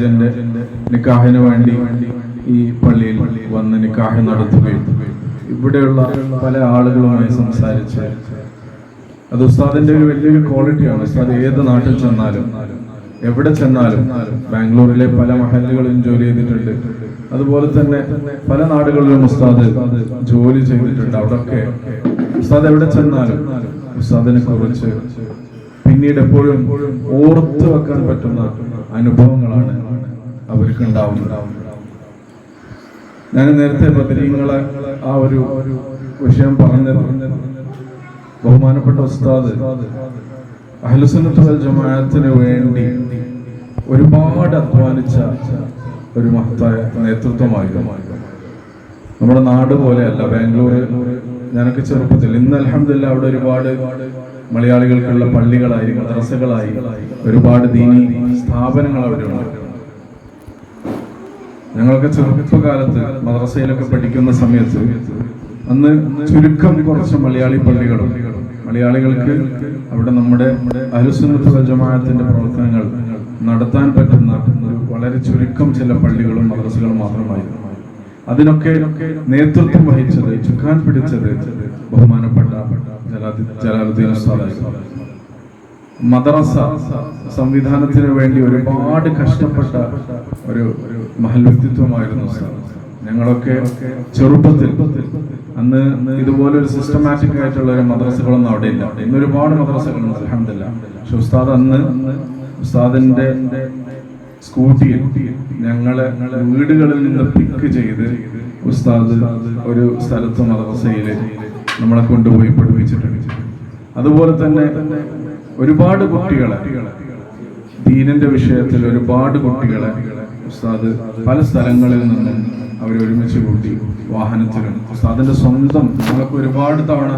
അനുജന്റെ നിക്കാഹിന് വേണ്ടി ഈ പള്ളിയിൽ വന്ന് നിക്കാഹ് നടത്തുകയും ഇവിടെയുള്ള പല ആളുകളുമായി സംസാരിച്ച് അത് ഉസ്താദിന്റെ ഒരു വലിയൊരു ക്വാളിറ്റിയാണ്. ഉസ്താദ് ഏത് നാട്ടിൽ ചെന്നാലും എവിടെ ചെന്നാലും ബാംഗ്ലൂരിലെ പല മഹല്ലുകളിലും ജോലി ചെയ്തിട്ടുണ്ട്, അതുപോലെ തന്നെ പല നാടുകളിലും ഉസ്താദ് ജോലി ചെയ്തിട്ടുണ്ട്. അവിടെയൊക്കെ ഉസ്താദ് എവിടെ ചെന്നാലും ഉസ്താദിനെ കുറിച്ച് പിന്നീട് എപ്പോഴും ഓർത്തു വെക്കാൻ പറ്റുന്ന അനുഭവങ്ങളാണ് അവർക്ക് ഉണ്ടാവുന്നത്. ഞാൻ നേരത്തെ ബദരീങ്ങളെ ആ ഒരു വിഷയം പറഞ്ഞത്, ബഹുമാനപ്പെട്ട ഉസ്താദ് അഹ്ലുസുന്നത്ത് വൽ ജമാഅത്തിന് വേണ്ടി ഒരുപാട് അധ്വാനിച്ച ഒരു മഹത്തായ നേതൃത്വമായിരുന്നു. നമ്മുടെ നാട് പോലെയല്ല ബാംഗ്ലൂർ. ഞാനൊക്കെ ചെറുപ്പത്തിൽ, ഇന്ന് അൽഹംദുലില്ലാഹ് അവിടെ ഒരുപാട് മലയാളികൾക്കുള്ള പള്ളികളായി, മദ്രസകളായി, ഒരുപാട് ദീനി സ്ഥാപനങ്ങൾ അവിടെ ഉണ്ട്. ഞങ്ങളൊക്കെ ചെറുപ്പകാലത്ത് മദ്രസയിലൊക്കെ പഠിക്കുന്ന സമയത്ത് അന്ന് ചുരുക്കം കുറച്ച് മലയാളി പള്ളികളും മലയാളികൾക്ക് അവിടെ നമ്മുടെ അഹ്ലുസുന്നത്ത് വൽ ജമാഅത്തിന്റെ പ്രവർത്തനങ്ങൾ നടത്താൻ പറ്റുന്ന വളരെ ചുരുക്കം ചില പള്ളികളും മദ്രസകളും മാത്രമായിരുന്നു. അതിനൊക്കെ നേതൃത്വം വഹിച്ചത്, ചുക്കാൻ പിടിച്ചത് ബഹുമാനപ്പെട്ട ജലാലുദ്ദീൻ ഉസ്താദായിരുന്നു. മദ്രസ സംവിധാനത്തിന് വേണ്ടി ഒരുപാട് കഷ്ടപ്പെട്ട ഒരു മഹൽ വ്യക്തിത്വമായിരുന്നു ഉസ്താദ്. ഞങ്ങളൊക്കെ ചെറുപ്പത്തിൽ അന്ന് ഇതുപോലൊരു സിസ്റ്റമാറ്റിക് ആയിട്ടുള്ള ഒരു മദ്രസകളൊന്നും അവിടെ ഇല്ല. ഇന്ന് ഒരുപാട് മദ്രസകളുണ്ട് അൽഹംദുലില്ലാഹ്. പക്ഷെ ഉസ്താദ് അന്ന് ഉസ്താദിന്റെ സ്കൂട്ടിയിൽ ഞങ്ങളെ വീടുകളിൽ നിന്ന് പിക്ക് ചെയ്ത് ഉസ്താദ് ഒരു സ്ഥലത്ത് മദ്രസയിൽ നമ്മളെ കൊണ്ടുപോയി പഠിപ്പിച്ചിട്ടുണ്ട്. അതുപോലെ തന്നെ ഒരുപാട് കുട്ടികളെ ദീനിന്റെ വിഷയത്തിൽ ഒരുപാട് കുട്ടികളെ ഉസ്താദ് പല സ്ഥലങ്ങളിൽ നിന്നും അവർ ഒരുമിച്ച് കൂട്ടി വാഹനത്തിലും ഉസ്താദിന്റെ സ്വന്തം, നമ്മളൊക്കെ ഒരുപാട് തവണ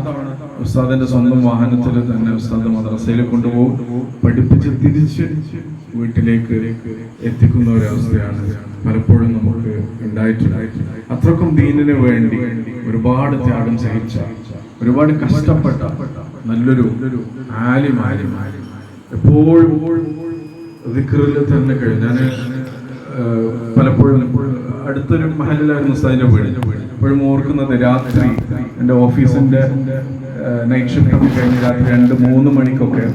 ഉസ്താദിന്റെ സ്വന്തം വാഹനത്തിൽ തന്നെ ഉസ്താദ് മദ്രസയിൽ കൊണ്ടുപോകും, പഠിപ്പിച്ച് തിരിച്ച് വീട്ടിലേക്ക് എത്തിക്കുന്ന ഒരവസ്ഥയാണ് പലപ്പോഴും നമുക്ക് ഉണ്ടായിട്ടുള്ളത്. അത്രക്കും ദീനിന് വേണ്ടി ഒരുപാട് ത്യാഗം സഹിച്ച, ഒരുപാട് കഷ്ടപ്പെട്ട നല്ലൊരു ആലിം എപ്പോഴും ദിക്റിൽ തന്നെ കഴിഞ്ഞാൽ പലപ്പോഴും അടുത്തൊരു മഹലിലായിരുന്നു ഉസ്താദിന്റെ വീട്. എപ്പോഴും ഓർക്കുന്നത്, രാത്രി എൻ്റെ ഓഫീസിന്റെ നൈറ്റ് ഷിഫ്റ്റ് ഒക്കെ കഴിഞ്ഞ് രാത്രി 2-3 മണിക്കൊക്കെ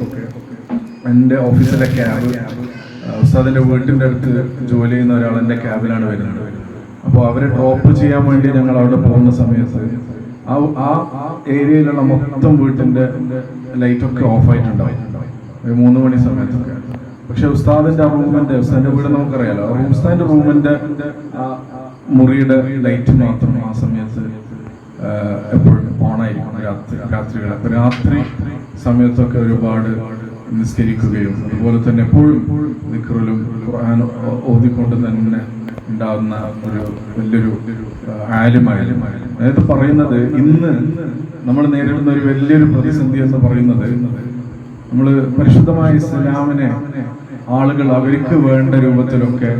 എൻ്റെ ഓഫീസിലെ ക്യാബ് ഉസ്താദിന്റെ വീട്ടിന്റെ അടുത്ത് ജോലി ചെയ്യുന്ന ഒരാൾ എൻ്റെ ക്യാബിലാണ് വരുന്നത്. അപ്പോൾ അവരെ ഡ്രോപ്പ് ചെയ്യാൻ വേണ്ടി ഞങ്ങൾ അവിടെ പോകുന്ന സമയത്ത് ആ ഏരിയയിലുള്ള മൊത്തം വീട്ടിന്റെ ലൈറ്റൊക്കെ ഓഫായിട്ടുണ്ടാവും 3 മണി സമയത്തൊക്കെ. പക്ഷെ ഉസ്താദിന്റെ റൂമിന്റെ, ഉസ്താദിന്റെ വീട് നമുക്കറിയാലോ, ഉസ്താദിന്റെ റൂമിന്റെ മുറിയുടെ ലൈറ്റ് മാത്രം ആ സമയത്ത് എപ്പോഴും ഓണായിരിക്കും രാത്രികൾ. അപ്പൊ രാത്രി സമയത്തൊക്കെ ഒരുപാട് നിസ്കരിക്കുകയും അതുപോലെ തന്നെ എപ്പോഴും ദിക്റിലും ഖുർആൻ ഓതിക്കൊണ്ട് തന്നെ ഉണ്ടാകുന്ന ഒരു വലിയൊരു ആലിമായിരുന്നു. അതായത് പറയുന്നത്, ഇന്ന് നമ്മൾ നേരിടുന്ന ഒരു വലിയൊരു പ്രതിസന്ധി എന്ന് പറയുന്നത്, നമ്മൾ പരിശുദ്ധമായ ഇസ്ലാമിനെ ആളുകൾ അവർക്ക് വേണ്ട രൂപത്തിലൊക്കെ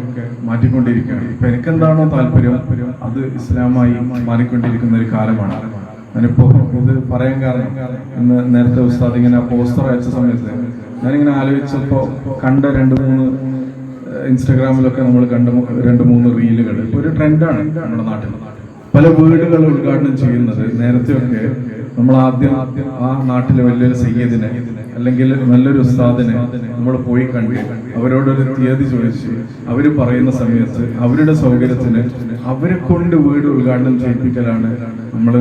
മാറ്റിക്കൊണ്ടിരിക്കുകയാണ്. ഇപ്പൊ എനിക്കെന്താണോ താല്പര്യം അത് ഇസ്ലാമായി മാറിക്കൊണ്ടിരിക്കുന്ന ഒരു കാലമാണ്. ഞാനിപ്പോ ഇത് പറയാൻ കാരണം, ഇന്ന് നേരത്തെ ഉസ്താദ് ഇങ്ങനെ പോസ്റ്റർ അയച്ച സമയത്ത് ഞാനിങ്ങനെ ആലോചിച്ചപ്പോ കണ്ട 2-3 ഇൻസ്റ്റാഗ്രാമിലൊക്കെ നമ്മൾ കണ്ട 2-3 റീലുകൾ ഒരു ട്രെൻഡാണ് നമ്മുടെ നാട്ടിൽ. പല വീടുകൾ ഉദ്ഘാടനം ചെയ്യുന്നത്, നേരത്തെയൊക്കെ നമ്മൾ ആദ്യം ആ നാട്ടിലെ വലിയൊരു സയ്യിദിനെ അല്ലെങ്കിൽ നല്ലൊരു ഉസ്താദിനെ നമ്മൾ പോയി കണ്ട് അവരോടൊരു തീയതി ചോദിച്ച് അവര് പറയുന്ന സമയത്ത് അവരുടെ സൗകര്യത്തിന് അവരെ കൊണ്ട് വീട് ഉദ്ഘാടനം ചെയ്യിപ്പിക്കലാണ് നമ്മൾ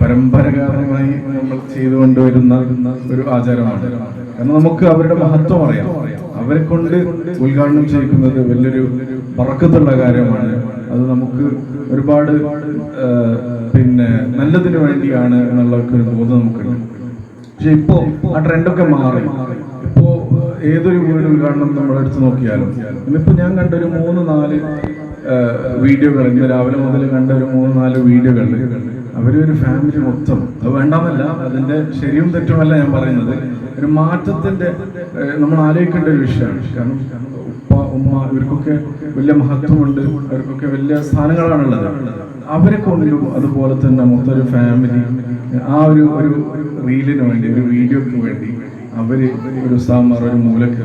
പരമ്പരാഗതമായി നമ്മൾ ചെയ്തുകൊണ്ടുവരുന്ന ഒരു ആചാരമാണ്. കാരണം നമുക്ക് അവരുടെ മഹത്വം അറിയാം. അവരെ കൊണ്ട് ഉദ്ഘാടനം ചെയ്യിക്കുന്നത് വലിയൊരു ബറക്കത്തുള്ള കാര്യമാണ്. അത് നമുക്ക് ഒരുപാട് നല്ലതിനു വേണ്ടിയാണ് എന്നുള്ള ഒരു ബോധം നമുക്കുണ്ട്. പക്ഷെ ഇപ്പോ ആ ട്രെൻഡൊക്കെ മാറി. ഇപ്പോ ഏതൊരു വീട് ഉദ്ഘാടനം നമ്മളെടുത്ത് നോക്കിയാലും, ഇന്നിപ്പോ ഞാൻ കണ്ട ഒരു 3-4 വീഡിയോകൾ, ഇന്ന് രാവിലെ മുതൽ കണ്ട ഒരു 3-4 വീഡിയോകൾ, അവരൊരു ഫാമിലി മൊത്തം, അത് വേണ്ടാന്നല്ല, അതിന്റെ ശരിയും തെറ്റുമല്ല ഞാൻ പറയുന്നത്, ഒരു മാറ്റത്തിന്റെ നമ്മൾ ആലോചിക്കേണ്ട ഒരു വിഷയമാണ്. കാരണം ഉപ്പ ഉമ്മ ഇവർക്കൊക്കെ വലിയ മഹത്വമുണ്ട്, അവർക്കൊക്കെ വലിയ സ്ഥാനങ്ങളാണുള്ളത്. അവരെ കൊണ്ടും അതുപോലെ തന്നെ മൊത്തം ഒരു ഫാമിലി ആ ഒരു റീലിന് വേണ്ടി, ഒരു വീഡിയോക്ക് വേണ്ടി അവര് ഒരു ഉസ്താദ്മാർ ഒരു മൂലക്ക്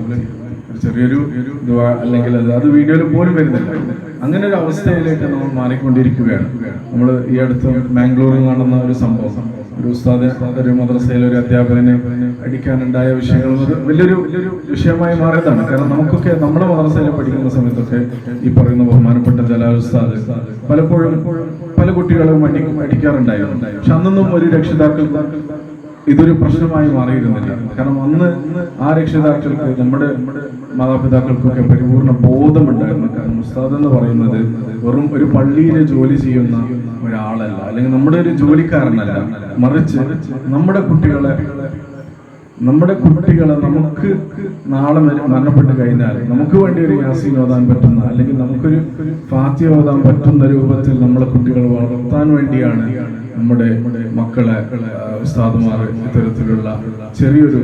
ചെറിയൊരു ദുആ അല്ലെങ്കിൽ അത് വീഡിയോയിൽ പോലും വരുന്നില്ല. അങ്ങനെ ഒരു അവസ്ഥയിലേക്ക് നമ്മൾ മാറിക്കൊണ്ടിരിക്കുകയാണ്. നമ്മൾ ഈ അടുത്ത് മാംഗ്ലൂരിൽ നടന്ന ഒരു സംഭവം, ഒരു ഉസ്താദ് ഒരു മദ്രസയിലെ ഒരു അധ്യാപകനെ അടിക്കാനുണ്ടായ വിഷയങ്ങൾ വലിയൊരു വിഷയമായി മാറിയതാണ്. കാരണം നമുക്കൊക്കെ നമ്മുടെ മദ്രസയിൽ പഠിക്കുന്ന സമയത്തൊക്കെ ഈ പറയുന്ന ബഹുമാനപ്പെട്ട ജലാൽ ഉസ്താദ് പലപ്പോഴും പല കുട്ടികളും അടിക്കാറുണ്ടായിരുന്നു. പക്ഷെ അന്നൊന്നും ഒരു രക്ഷിതാക്കൾക്ക് ഇതൊരു പ്രശ്നമായി മാറിയിരുന്നില്ല. കാരണം അന്ന് ആ രക്ഷിതാക്കൾക്ക് നമ്മുടെ മാതാപിതാക്കൾക്കൊക്കെ പരിപൂർണ ബോധമുണ്ടായിരുന്നു. കാരണം ഉസ്താദ് എന്ന് പറയുന്നത് വെറും ഒരു പള്ളിയിലെ ജോലി ചെയ്യുന്ന ഒരാളല്ല, അല്ലെങ്കിൽ നമ്മുടെ ഒരു ജോലിക്കാരനല്ല, മറിച്ച് നമ്മുടെ കുട്ടികളെ നമുക്ക് നാളെ മരണപ്പെട്ട് കഴിഞ്ഞാൽ നമുക്ക് വേണ്ടി ഒരു യാസീൻ ഓതാൻ പറ്റുന്ന, അല്ലെങ്കിൽ നമുക്കൊരു ഫാത്തിഹ ഓതാൻ പറ്റുന്ന രൂപത്തിൽ നമ്മളെ കുട്ടികളെ വളർത്താൻ വേണ്ടിയാണ് നമ്മുടെ മക്കളെ ഉസ്താദുമാർ ഇത്തരത്തിലുള്ള ചെറിയൊരു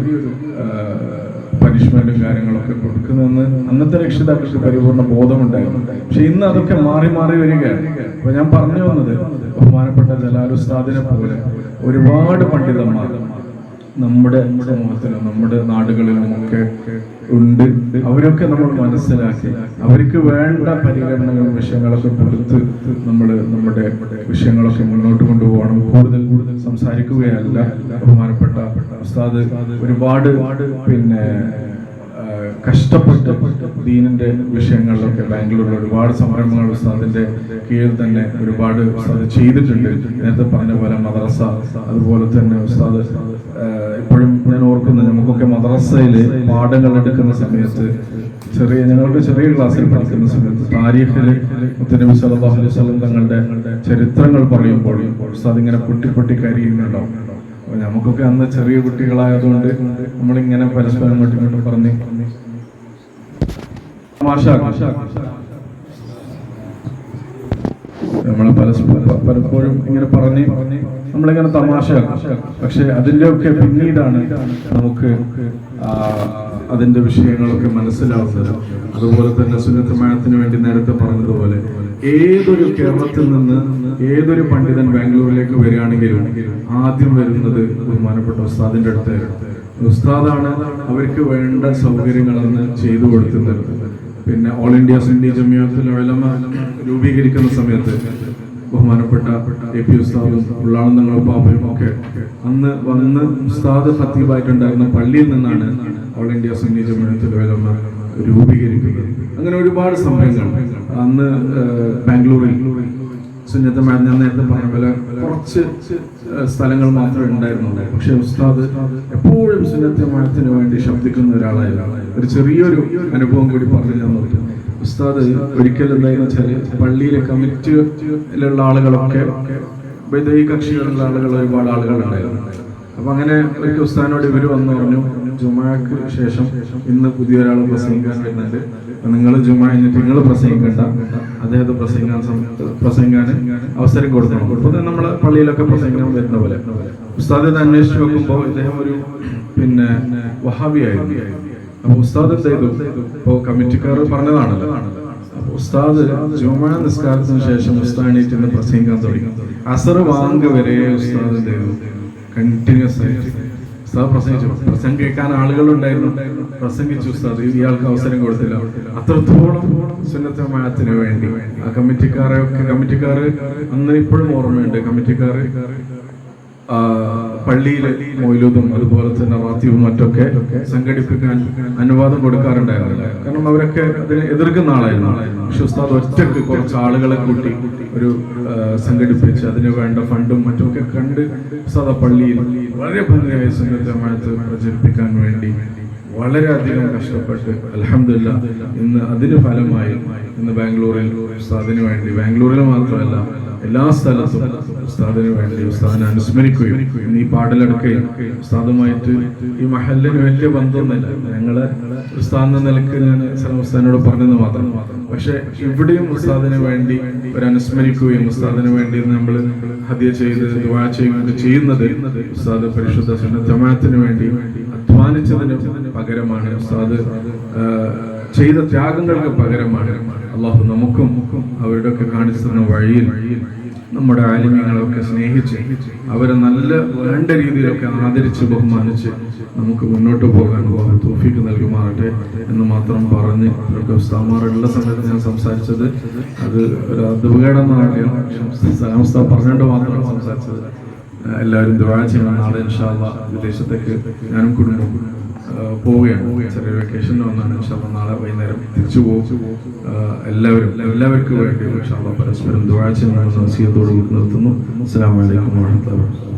പനിഷ്മെന്റും കാര്യങ്ങളൊക്കെ കൊടുക്കുന്നതെന്ന് അന്നത്തെ രക്ഷിതാക്കൾക്ക് പരിപൂർണ ബോധമുണ്ടായിരുന്നു. പക്ഷെ ഇന്ന് അതൊക്കെ മാറി മാറി വരികയാണ്. അപ്പൊ ഞാൻ പറഞ്ഞു വന്നത്, ബഹുമാനപ്പെട്ട ജലാൽ ഉസ്താദിനെ പോലെ ഒരുപാട് പണ്ഡിതന്മാർ നമ്മുടെ സമൂഹത്തിലും നമ്മുടെ നാടുകളിലും ഒക്കെ ഉണ്ട്. അവരൊക്കെ നമ്മൾ മനസ്സിലാക്കി അവർക്ക് വേണ്ട പരിഗണനകളും വിഷയങ്ങളൊക്കെ കൊടുത്ത് നമ്മുടെ വിഷയങ്ങളൊക്കെ മുന്നോട്ട് കൊണ്ടുപോകണം. കൂടുതൽ സംസാരിക്കുകയല്ല. ബഹുമാനപ്പെട്ട ഉസ്താദ് ഒരുപാട് കഷ്ടപ്പെട്ട് ദീനിന്റെ വിഷയങ്ങളിലൊക്കെ ബാംഗ്ലൂരിൽ ഒരുപാട് സംരംഭങ്ങൾ ഉസ്താദിന്റെ കീഴിൽ തന്നെ ഒരുപാട് ഉസ്താദ് ചെയ്തിട്ടുണ്ട്. നേരത്തെ പറഞ്ഞ പോലെ മദ്രസ, അതുപോലെ തന്നെ ഉസ്താദ് ഇപ്പോഴും ഞാൻ ഓർക്കുന്നത്, നമുക്കൊക്കെ മദ്രസയിൽ പാഠങ്ങൾ എടുക്കുന്ന സമയത്ത് ഞങ്ങൾക്ക് ചെറിയ ക്ലാസ്സിൽ പഠിക്കുന്ന സമയത്ത് താരീഖിൽ മുത്തനബി സല്ലല്ലാഹു അലൈഹി വസല്ലം തങ്ങളുടെ ചരിത്രങ്ങൾ പറയുമ്പോൾ ഉസ്താദ് ഇങ്ങനെ പൊട്ടി കരയുന്നുണ്ടാവും. നമുക്കൊക്കെ അന്ന് ചെറിയ കുട്ടികളായതുകൊണ്ട് നമ്മളിങ്ങനെ പരസ്പരം അങ്ങോട്ടും പറഞ്ഞ് നമ്മളെ പലപ്പോഴും ഇങ്ങനെ പറഞ്ഞ് നമ്മളിങ്ങനെ തമാശയാക്കും. പക്ഷെ അതിൻ്റെയൊക്കെ പിന്നീടാണ് നമുക്ക് അതിന്റെ വിഷയങ്ങളൊക്കെ മനസ്സിലാവുന്നത്. അതുപോലെ തന്നെ സുന്നത്ത് ജമാഅത്തിന് വേണ്ടി നേരത്തെ പറഞ്ഞതുപോലെ ഏതൊരു കേരളത്തിൽ നിന്ന് ഏതൊരു പണ്ഡിതൻ ബാംഗ്ലൂരിലേക്ക് വരികയാണെങ്കിലും ആദ്യം വരുന്നത് ബഹുമാനപ്പെട്ട ഉസ്താദിന്റെ അടുത്തായിരുന്നു. ഉസ്താദാണ് അവർക്ക് വേണ്ട സൗകര്യങ്ങളെന്ന് ചെയ്തു കൊടുക്കുന്നത്. പിന്നെ ഓൾ ഇന്ത്യ സുന്നി ജമിയത്തുൽ ഉലമ രൂപീകരിക്കുന്ന സമയത്ത് ബഹുമാനപ്പെട്ട AP ഉസ്താദും ഉള്ളാളന്തങ്ങളും പാപ്പയും ഒക്കെ അന്ന് വന്ന് ഉസ്താദ് ഖത്തീബായിട്ടുണ്ടായിരുന്ന പള്ളിയിൽ നിന്നാണ് ഓൾ ഇന്ത്യ സുന്നി ജമിയത്തുൽ ഉലമ രൂപീകരിക്കുന്നത്. അങ്ങനെ ഒരുപാട് സംഭവങ്ങൾ അന്ന് ബാംഗ്ലൂരിൽ സുന്നത്ത് ജമാഅത്ത്, ഞാൻ നേരത്തെ പറഞ്ഞ പോലെ കുറച്ച് സ്ഥലങ്ങൾ മാത്രമേ ഉണ്ടായിരുന്നുള്ളൂ. പക്ഷെ ഉസ്താദ് എപ്പോഴും സുന്നത്ത് ജമാഅത്തിന് വേണ്ടി ശബ്ദിക്കുന്ന ഒരാളായിരുന്നു. ഒരു ചെറിയൊരു അനുഭവം കൂടി പറഞ്ഞു ഞാൻ നോക്കി. ഉസ്താദ് ഒരിക്കലും എന്തായെന്ന് വെച്ചാല് പള്ളിയിലെ കമ്മിറ്റിയിലുള്ള ആളുകളൊക്കെ ബദഈ കക്ഷികളുള്ള ആളുകൾ ഒരുപാട് ആളുകളുണ്ടായിരുന്നു. അപ്പൊ അങ്ങനെ ഒരിക്കൽ ഉസ്താദിനോട് ഇവര് വന്നു പറഞ്ഞു, ജുമാക്ക് ശേഷം ഇന്ന് പുതിയൊരാൾ പ്രസംഗിക്കാൻ വരുന്നുണ്ട്, നിങ്ങൾ ജുമാ കഴിഞ്ഞിട്ട് നിങ്ങൾ പ്രസംഗിക്കണ്ട, അദ്ദേഹത്തെ പ്രസംഗിക്കാൻ അവസരം കൊടുക്കണം. അപ്പൊ നമ്മളെ പള്ളിയിലൊക്കെ പ്രസംഗിക്കാൻ വരുന്ന പോലെ ഉസ്താദ് അന്വേഷിച്ച് നോക്കുമ്പോൾ ഇദ്ദേഹം ഒരു വഹാബിയായിരുന്നു. അപ്പൊ ഉസ്താദ് എന്ത് ചെയ്തു, ഇപ്പോ കമ്മിറ്റിക്കാർ പറഞ്ഞതാണല്ലോ, അപ്പൊ ഉസ്താദ് ജുമാ നിസ്കാരത്തിന് ശേഷം ഉസ്താദ് എണീറ്റ് പ്രസംഗിക്കാൻ തുടങ്ങി. അസർ വാങ്ക് വരെ ഉസ്താദ് എന്ത് ചെയ്തു, കണ്ടിന്യൂസ് ആയിട്ട് ഉസ്താദ് പ്രസംഗിച്ചു. പ്രസംഗം കേൾക്കാൻ ആളുകളുണ്ടായിരുന്നു, പ്രസംഗിച്ചു. ഉസ്താദ് ഇയാൾക്ക് അവസരം കൊടുത്തില്ല. അത്രത്തോളം സുന്നത്ത് ജമാഅത്തിന് വേണ്ടി ആ കമ്മിറ്റിക്കാർ അന്ന് ഇപ്പോഴും ഓർമ്മയുണ്ട്. കമ്മിറ്റിക്കാർ പള്ളിയിലെ മൗലൂദും അതുപോലെ തന്നെ റാത്തീബും മറ്റൊക്കെ സംഘടിപ്പിക്കാൻ അനുവാദം കൊടുക്കാറുണ്ടായിരുന്നില്ല. കാരണം അവരൊക്കെ അതിനെ എതിർക്കുന്ന ആളായിരുന്നു. പക്ഷെ ഉസ്താദ് ഒറ്റക്ക് കുറച്ച് ആളുകളെ കൂട്ടി ഒരു സംഘടിപ്പിച്ച് അതിന് വേണ്ട ഫണ്ടും മറ്റുമൊക്കെ കണ്ട് ഉസ്താദ് പള്ളിയിൽ വളരെ ഭംഗിയായി സുന്നത്ത് ജമാഅത്ത് പ്രചരിപ്പിക്കാൻ വേണ്ടി വളരെയധികം കഷ്ടപ്പെട്ട് അൽഹംദുലില്ലാ ഇന്ന് അതിന് ഫലമായി ഇന്ന് ബാംഗ്ലൂരിൽ ഉസ്താദിന് വേണ്ടി, ബാംഗ്ലൂരിൽ മാത്രമല്ല എല്ലാ സ്ഥലത്തും ഉസ്താദിന് വേണ്ടി ഉസ്താദിനെ അനുസ്മരിക്കുകയും ഈ പാടലെടുക്കുകയും ഉസ്താദുമായിട്ട് ഈ മഹല്ലിന് വലിയ ബന്ധമൊന്നുമില്ല. ഞങ്ങള് ഉസ്താദ് എന്ന നിലക്ക് ഞാൻ ഉസ്താദിനോട് പറഞ്ഞത് മാത്രം. പക്ഷെ ഇവിടെയും ഉസ്താദിന് വേണ്ടി ഒരു അനുസ്മരിക്കുകയും ഉസ്താദിന് വേണ്ടി നമ്മൾ ഹദിയ ചെയ്ത് ദുആ ചെയ്യുകയും ചെയ്യുന്നത് ഉസ്താദ് പരിശുദ്ധ സുന്നത്ത് ജമാഅത്തിന് വേണ്ടി അധ്വാനിച്ചതിന് പകരമാണ്, ഉസ്താദ് ചെയ്ത ത്യാഗങ്ങൾക്ക് പകരമാണ്. അള്ളാഹു നമുക്കും അവരുടെ ഒക്കെ കാണിച്ചു തന്ന വഴിയിൽ നമ്മുടെ ആലിമ്യങ്ങളെയൊക്കെ സ്നേഹിച്ച് അവരെ നല്ല വേണ്ട രീതിയിലൊക്കെ ആദരിച്ച് ബഹുമാനിച്ച് നമുക്ക് മുന്നോട്ട് പോകാൻ തൗഫീഖ് നൽകുമാറട്ടെ എന്ന് മാത്രം പറഞ്ഞ് ഉസ്താദുമാരുള്ള സമയത്ത് ഞാൻ സംസാരിച്ചത് അത് ഒരു അപകടമെന്നാണ് പറഞ്ഞുകൊണ്ട് മാത്രമാണ് സംസാരിച്ചത്. എല്ലാവരും ദുആ ചെയ്യണം. നാളെ ഇൻഷാ അല്ലാഹ് വിദേശത്തേക്ക് ഞാനും കുടുംബവും പോവുകയാണ്. ചെറിയ വെക്കേഷനിൽ വന്നാണ്. ഇൻഷാ അല്ലാഹ് നാളെ വൈകുന്നേരം തിരിച്ചു പോകും. എല്ലാവർക്കും വേണ്ടി ഇൻഷാ അല്ലാഹ് പരസ്പരം ദുആ ചെയ്യണമെന്ന വസിയത്തോട് നിർത്തുന്നു. അസ്സലാമു അലൈക്കും വറഹ്മത്തുള്ളാഹി.